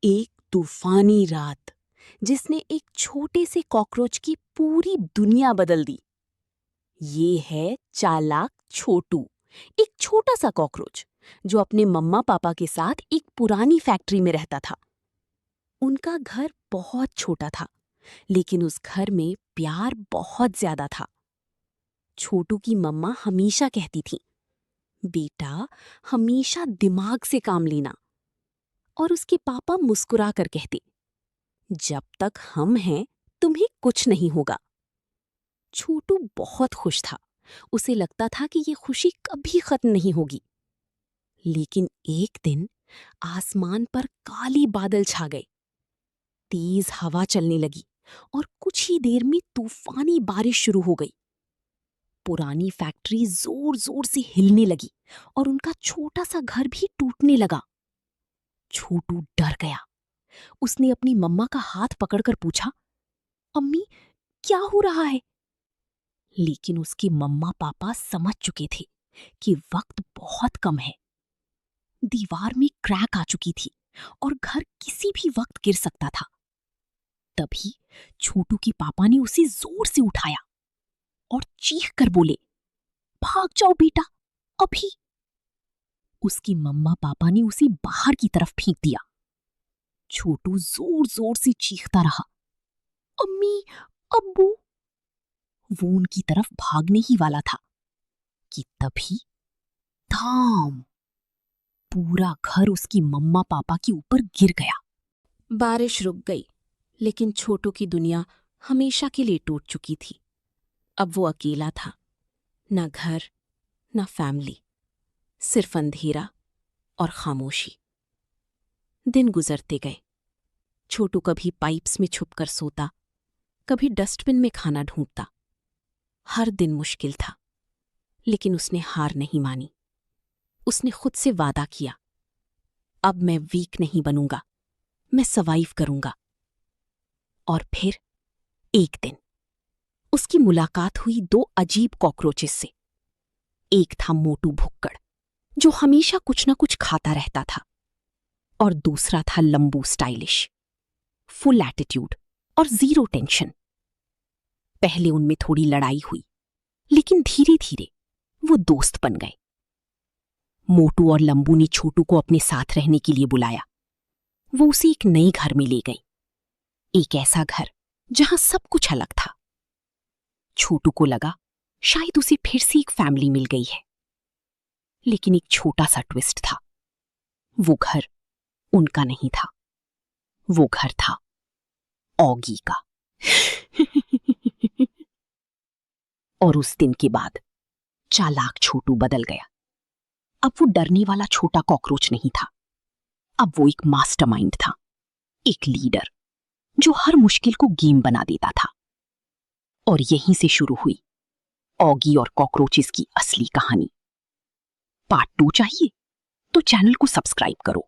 एक तूफानी रात जिसने एक छोटे से कॉकरोच की पूरी दुनिया बदल दी। ये है चालाक छोटू, एक छोटा सा कॉकरोच जो अपने मम्मा पापा के साथ एक पुरानी फैक्ट्री में रहता था। उनका घर बहुत छोटा था, लेकिन उस घर में प्यार बहुत ज्यादा था। छोटू की मम्मा हमेशा कहती थी, बेटा हमेशा दिमाग से काम लेना। और उसके पापा मुस्कुरा कर कहते, जब तक हम हैं तुम्हें कुछ नहीं होगा। छोटू बहुत खुश था। उसे लगता था कि ये खुशी कभी खत्म नहीं होगी। लेकिन एक दिन आसमान पर काली बादल छा गए। तेज हवा चलने लगी और कुछ ही देर में तूफानी बारिश शुरू हो गई। पुरानी फैक्ट्री जोर जोर से हिलने लगी और उनका छोटा सा घर भी टूटने लगा। छोटू डर गया। उसने अपनी मम्मा का हाथ पकड़कर पूछा, अम्मी क्या हो रहा है? लेकिन उसके मम्मा पापा समझ चुके थे कि वक्त बहुत कम है। दीवार में क्रैक आ चुकी थी और घर किसी भी वक्त गिर सकता था। तभी छोटू के पापा ने उसे जोर से उठाया और चीख कर बोले, भाग जाओ बेटा अभी। उसकी मम्मा पापा ने उसे बाहर की तरफ फेंक दिया। छोटू जोर जोर से चीखता रहा, अम्मी अब्बू। वो उनकी तरफ भागने ही वाला था कि तभी धाम, पूरा घर उसकी मम्मा पापा के ऊपर गिर गया। बारिश रुक गई, लेकिन छोटू की दुनिया हमेशा के लिए टूट चुकी थी। अब वो अकेला था, ना घर ना फैमिली, सिर्फ अंधेरा और खामोशी। दिन गुजरते गए। छोटू कभी पाइप्स में छुपकर सोता, कभी डस्टबिन में खाना ढूंढता। हर दिन मुश्किल था, लेकिन उसने हार नहीं मानी। उसने खुद से वादा किया, अब मैं वीक नहीं बनूंगा, मैं सर्वाइव करूंगा। और फिर एक दिन उसकी मुलाकात हुई दो अजीब कॉकरोचेस से। एक था मोटू भुक्कड़, जो हमेशा कुछ न कुछ खाता रहता था, और दूसरा था लंबू स्टाइलिश, फुल एटीट्यूड और जीरो टेंशन। पहले उनमें थोड़ी लड़ाई हुई, लेकिन धीरे धीरे वो दोस्त बन गए। मोटू और लंबू ने छोटू को अपने साथ रहने के लिए बुलाया। वो उसे एक नए घर में ले गई, एक ऐसा घर जहां सब कुछ अलग था। छोटू को लगा शायद उसे फिर से एक फैमिली मिल गई है, लेकिन एक छोटा सा ट्विस्ट था। वो घर उनका नहीं था, वो घर था ऑगी का। और उस दिन के बाद चालाक छोटू बदल गया। अब वो डरने वाला छोटा कॉकरोच नहीं था, अब वो एक मास्टरमाइंड था, एक लीडर जो हर मुश्किल को गेम बना देता था। और यहीं से शुरू हुई ऑगी और कॉकरोचेस की असली कहानी। पार्ट 2 चाहिए तो चैनल को सब्सक्राइब करो।